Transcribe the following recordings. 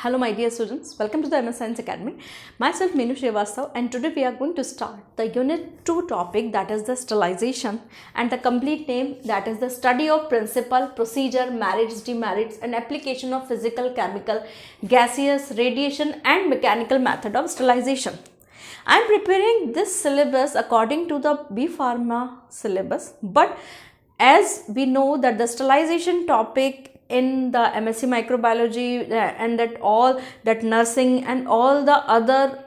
Hello my dear students, welcome to the MS Science Academy. Myself Meenu Srivastav, and today we are going to start the Unit 2 topic, that is the sterilization, and the complete name, that is the study of principle, procedure, merits, demerits and application of physical, chemical, gaseous, radiation and mechanical method of sterilization. I am preparing this syllabus according to the B Pharma syllabus, but as we know that the sterilization topic in the MSc Microbiology and that all that nursing and all the other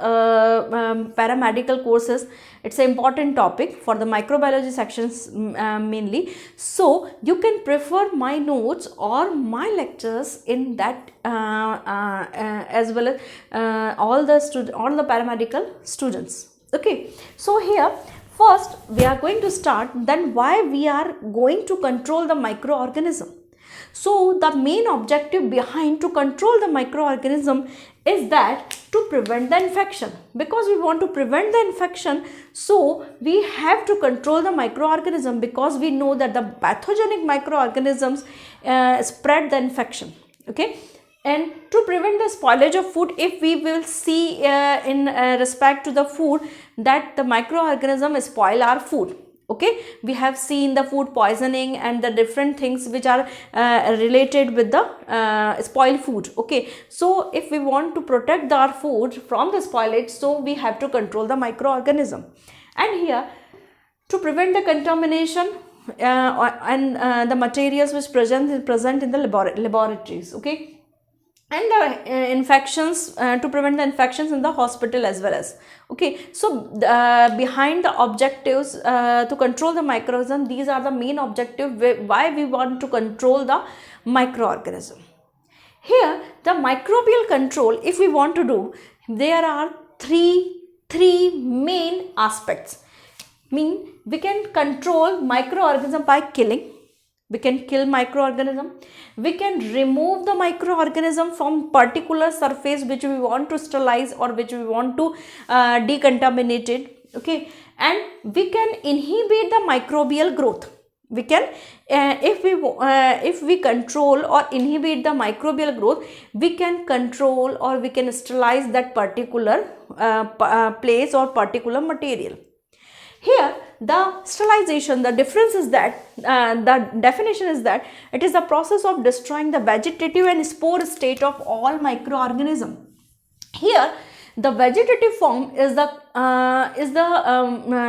paramedical courses, it's an important topic for the microbiology sections mainly. So you can prefer my notes or my lectures in that as well as all the paramedical students. Okay, so here first we are going to start then why we are going to control the microorganism. So the main objective behind to control the microorganism is that to prevent the infection. Because we want to prevent the infection, so we have to control the microorganism, because we know that the pathogenic microorganisms spread the infection. Okay, and to prevent the spoilage of food, if we will see in respect to the food that the microorganism spoil our food. Okay, we have seen the food poisoning and the different things which are related with the spoiled food. Okay, so if we want to protect our food from the spoilage, so we have to control the microorganism. And here, to prevent the contamination and the materials which present in the laboratories. Okay, and the infections, to prevent the infections in the hospital as well as. Okay, so behind the objectives to control the microorganism, these are the main objective why we want to control the microorganism. Here the microbial control, if we want to do, there are three main aspects. We can control microorganism by killing. We can kill microorganism. We can remove the microorganism from particular surface which we want to sterilize or which we want to decontaminate it. Okay, and we can inhibit the microbial growth. We can, if we control or inhibit the microbial growth, we can control or we can sterilize that particular place or particular material. Here the sterilization, the difference is that the definition is that it is the process of destroying the vegetative and spore state of all microorganisms. Here the vegetative form is the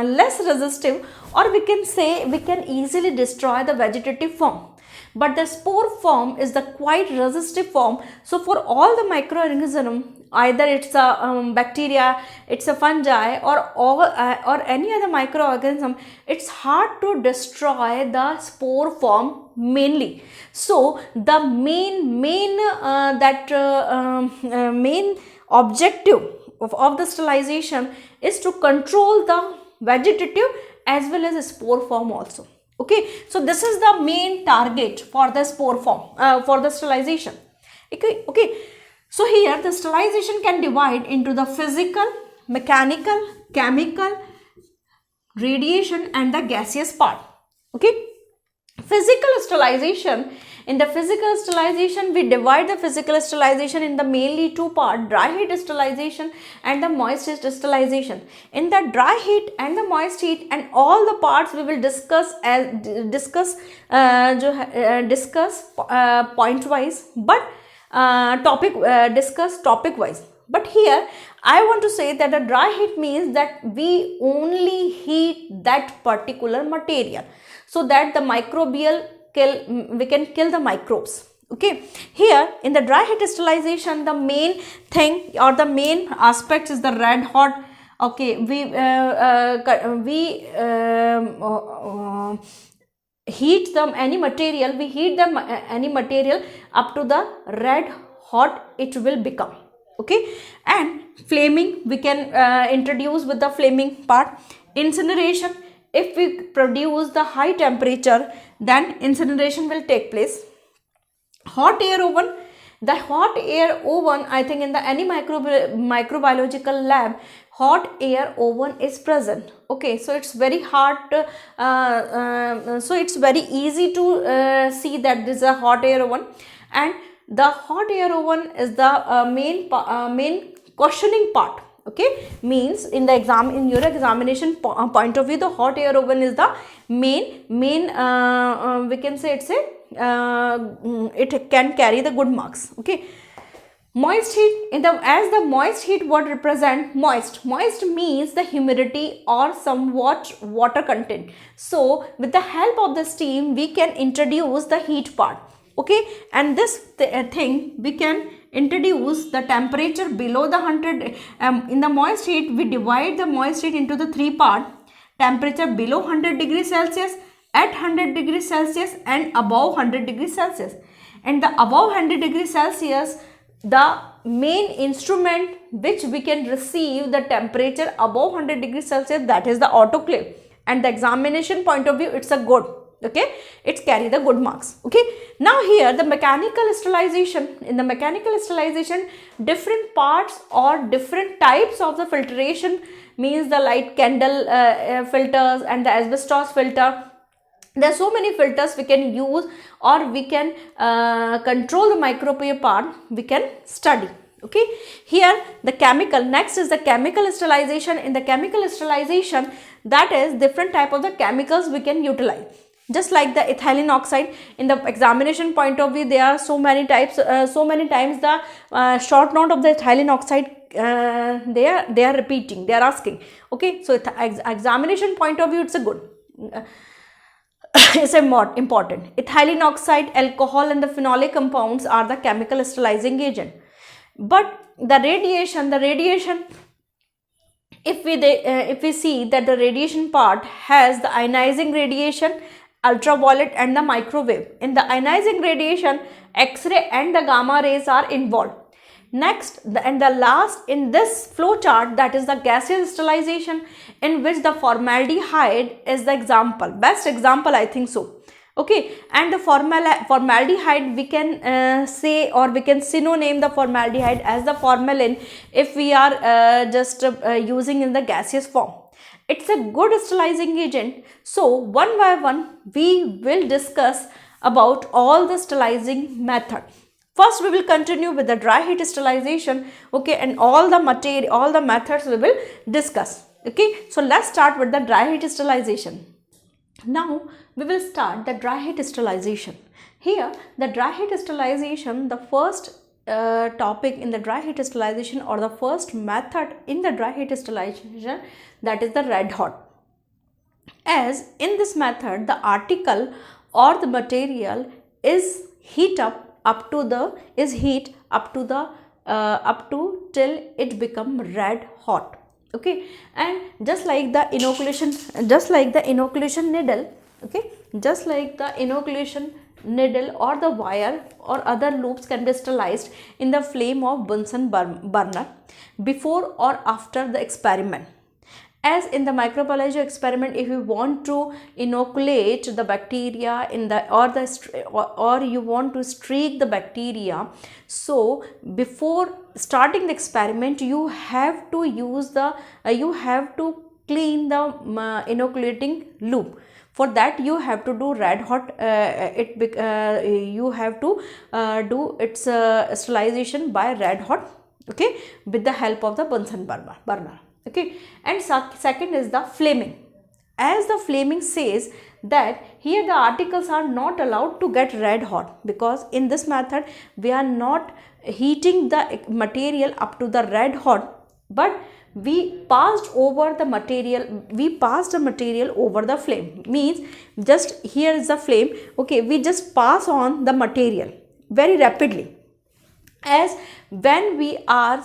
less resistive, or we can say we can easily destroy the vegetative form. But the spore form is the quite resistive form. So for all the microorganism, either it's a bacteria, it's a fungi, or any other microorganism, it's hard to destroy the spore form mainly. So the main objective of the sterilization is to control the vegetative as well as the spore form also. Okay, so this is the main target for the spore form, for the sterilization. Okay, so here the sterilization can divide into the physical, mechanical, chemical, radiation and the gaseous part. Okay, physical sterilization. In the physical sterilization, we divide the physical sterilization in the mainly two parts: dry heat sterilization and the moist heat sterilization. In the dry heat and the moist heat, and all the parts we will discuss point wise, but discuss topic wise. But here I want to say that a dry heat means that we only heat that particular material, so that the we can kill the microbes. Okay, here in the dry heat sterilization, the main thing or the main aspect is the red hot. Okay, we heat them any material, we heat them any material up to the red hot it will become. Okay, and flaming we can introduce with the flaming part. Incineration, if we produce the high temperature, then incineration will take place. Hot air oven, the hot air oven, I think in the any microbiological lab, hot air oven is present. Okay, so it's very hard so it's very easy to see that this is a hot air oven. And the hot air oven is the main questioning part. Okay, means in your examination point of view, the hot air oven is the main we can say it's a it can carry the good marks. Okay, moist heat, as the moist heat what represent moist means the humidity or somewhat water content. So with the help of the steam we can introduce the heat part. Okay, and this thing we can introduce the temperature below the 100. In the moist heat we divide the moist heat into the three part: temperature below 100 degrees Celsius, at 100 degrees Celsius, and above 100 degrees Celsius. And the above 100 degrees Celsius, the main instrument which we can receive the temperature above 100 degrees Celsius, that is the autoclave. And the examination point of view, it's a good. Okay, it's carry the good marks. Okay, now here the mechanical sterilization. In the mechanical sterilization, different parts or different types of the filtration, means the light candle filters and the asbestos filter. There are so many filters we can use, or we can control the microbial part, we can study. Okay, here the chemical, next is the chemical sterilization. In the chemical sterilization, that is different type of the chemicals we can utilize. Just like the ethylene oxide, in the examination point of view, there are so many types, so many times the short note of the ethylene oxide they are repeating, they are asking. Okay, so examination point of view, it's a good. Is more important. Ethylene oxide, alcohol, and the phenolic compounds are the chemical sterilizing agent. But the radiation, if we see that the radiation part has the ionizing radiation, ultraviolet, and the microwave. In the ionizing radiation, X-ray and the gamma rays are involved. Next, and the last in this flow chart, that is the gaseous sterilization, in which the formaldehyde is the example, best example, I think so. Okay, and the formaldehyde we can say, or we can synonym the formaldehyde as the formalin if we are using in the gaseous form. It's a good sterilizing agent. So one by one we will discuss about all the sterilizing method. First we will continue with the dry heat sterilization. Okay, and all the methods we will discuss. Okay, so let's start with the dry heat sterilization. Now we will start the dry heat sterilization. Here the dry heat sterilization, the first topic in the dry heat sterilization, or the first method in the dry heat sterilization, that is the red hot. As in this method, the article or the material is heat up to till it become red hot. Okay, and just like the inoculation needle. Okay, just like the inoculation needle or the wire or other loops can be sterilized in the flame of Bunsen burner before or after the experiment. As in the microbiology experiment, if you want to inoculate the bacteria in the or you want to streak the bacteria, so before starting the experiment you have to use the clean the inoculating loop. For that you have to do red hot. You have to do its sterilization by red hot. Okay, with the help of the Bunsen burner. Okay, and second is the flaming. As the flaming says that here the articles are not allowed to get red hot, because in this method we are not heating the material up to the red hot, but we passed the material over the flame. Means just here is the flame. Okay, we just pass on the material very rapidly. As when we are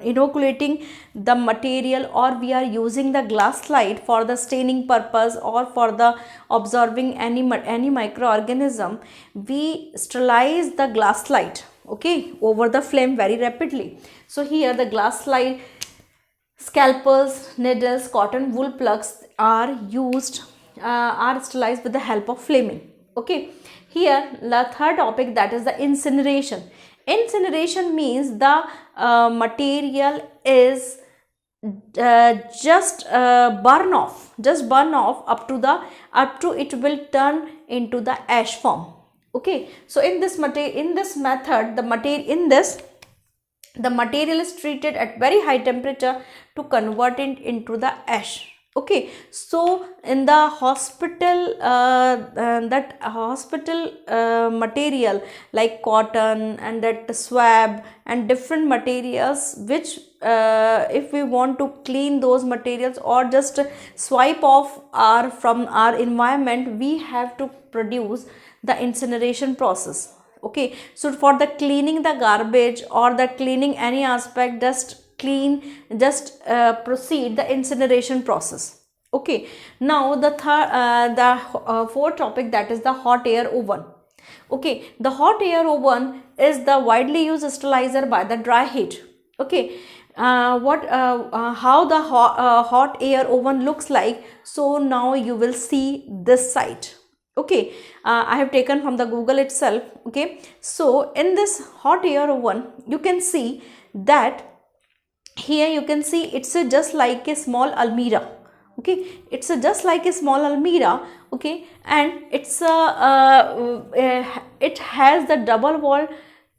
inoculating the material, or we are using the glass slide for the staining purpose or for the observing any microorganism, we sterilize the glass slide, okay, over the flame very rapidly. So here the glass slide, scalpels, needles, cotton wool plugs are used, are sterilized with the help of flaming. Okay, here the third topic, that is the incineration. Incineration means the material is just burn off up to it will turn into the ash form. Okay, so in this method, the material is treated at very high temperature to convert it into the ash. Okay, so in the hospital, that hospital material like cotton and that swab and different materials, which if we want to clean those materials or just swipe off from our environment, we have to produce the incineration process. Okay, so for the cleaning the garbage or the cleaning any aspect, proceed the incineration process. Okay, now the fourth topic, that is the hot air oven. Okay, the hot air oven is the widely used sterilizer by the dry heat. Okay, how the hot air oven looks like. So now you will see this site. Okay, I have taken from the Google itself. Okay, so in this hot air oven, you can see that here you can see it's just like a small almirah. Okay, it's just like a small almirah. Okay, and it has the double wall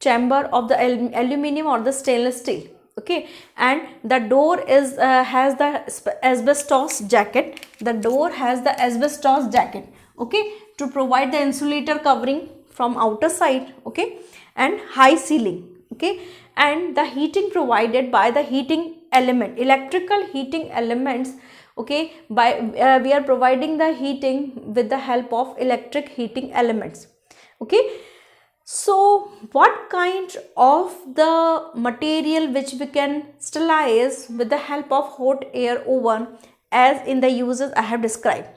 chamber of the aluminum or the stainless steel. Okay, and the door is has the asbestos jacket. The door has the asbestos jacket. Okay, to provide the insulator covering from outer side. Okay, and high ceiling. Okay, and the heating provided by the heating element, electrical heating elements. Okay, by we are providing the heating with the help of electric heating elements. Okay, so what kind of the material which we can sterilize with the help of hot air oven, as in the uses I have described.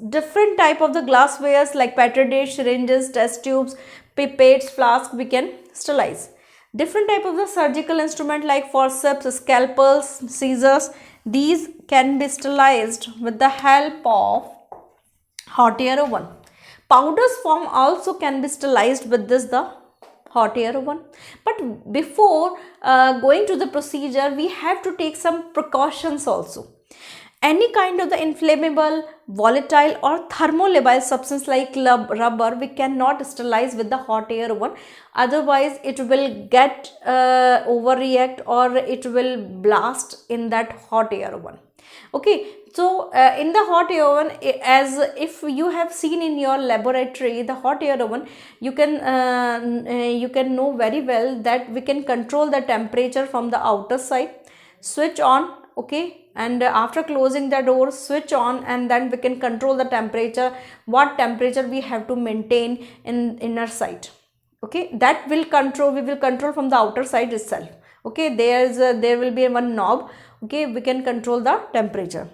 Different type of the glasswares like petri dish, syringes, test tubes, pipettes, flask we can sterilize. Different type of the surgical instrument like forceps, scalpels, scissors, these can be sterilized with the help of hot air oven. Powders form also can be sterilized with the hot air oven. But before going to the procedure, we have to take some precautions also. Any kind of the inflammable, volatile or thermolabile substance like rubber, we cannot sterilize with the hot air oven. Otherwise, it will get overreact or it will blast in that hot air oven. Okay, so in the hot air oven, as if you have seen in your laboratory, the hot air oven, you can know very well that we can control the temperature from the outer side. Switch on. Okay, and after closing the door, switch on, and then we can control the temperature, what temperature we have to maintain in inner side. Okay, that will control, we will control from the outer side itself. Okay, there will be one knob. Okay, we can control the temperature.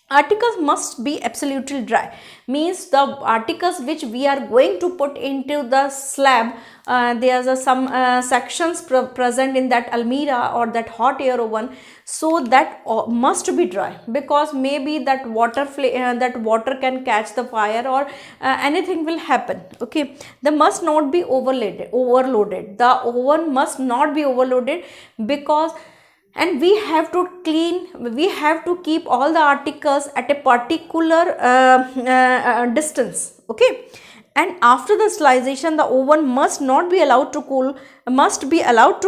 Articles must be absolutely dry, means the articles which we are going to put into the slab, there are some sections present in that almirah or that hot air oven, so that must be dry, because maybe that water can catch the fire or anything will happen. Okay, they must not be overloaded. The oven must not be overloaded, because and we have to keep all the articles at a particular distance. Okay, and after the sterilization, the oven must be allowed to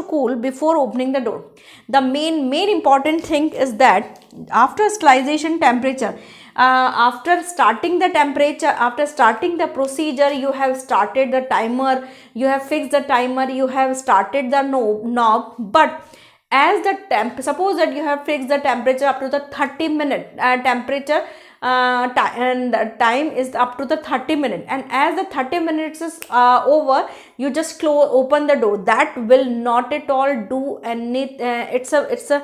cool before opening the door. The main important thing is that after sterilization temperature, after starting the procedure, you have started the timer, you have fixed the timer, you have started the knob, but as the suppose that you have fixed the temperature up to the 30-minute temperature, and the time is up to the 30 minutes, and as the 30 minutes is over, you just open the door. That will not at all do any it's a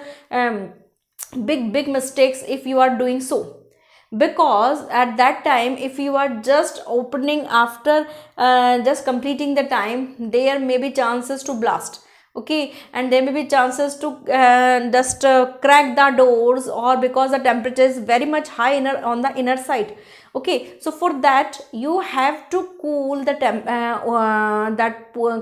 big mistakes if you are doing so, because at that time, if you are just opening after just completing the time, there may be chances to blast. Okay, and there may be chances to crack the doors, or because the temperature is very much high on the inner side. Okay, so for that you have to cool the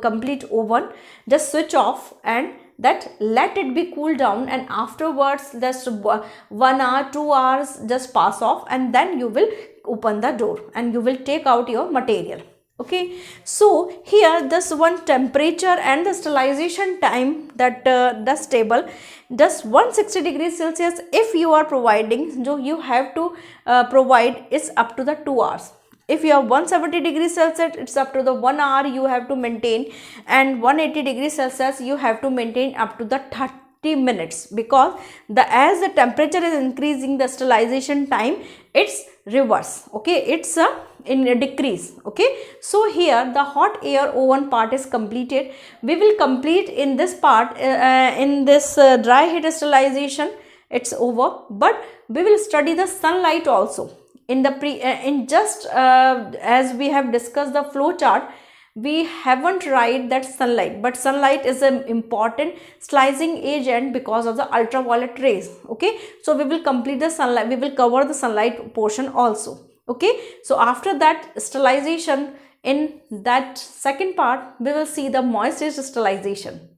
complete oven. Just switch off and that let it be cooled down, and afterwards just 1 hour 2 hours just pass off, and then you will open the door and you will take out your material. Okay, so here this one temperature and the sterilization time that this table, just 160 degrees Celsius if you are providing, so you have to provide is up to the 2 hours. If you have 170 degrees Celsius, it's up to the 1 hour you have to maintain, and 180 degrees Celsius you have to maintain up to the 30 minutes, because as the temperature is increasing, the sterilization time it's reverse. Okay, it's in a decrease. Okay, so here the hot air oven part is completed. We will complete in this part in this dry heat sterilization, it's over, but we will study the sunlight also in the as we have discussed the flow chart. We haven't write that sunlight, but sunlight is an important slicing agent because of the ultraviolet rays. Okay, so we will complete the sunlight, we will cover the sunlight portion also. Okay, so after that sterilization, in that second part we will see the moist sterilization.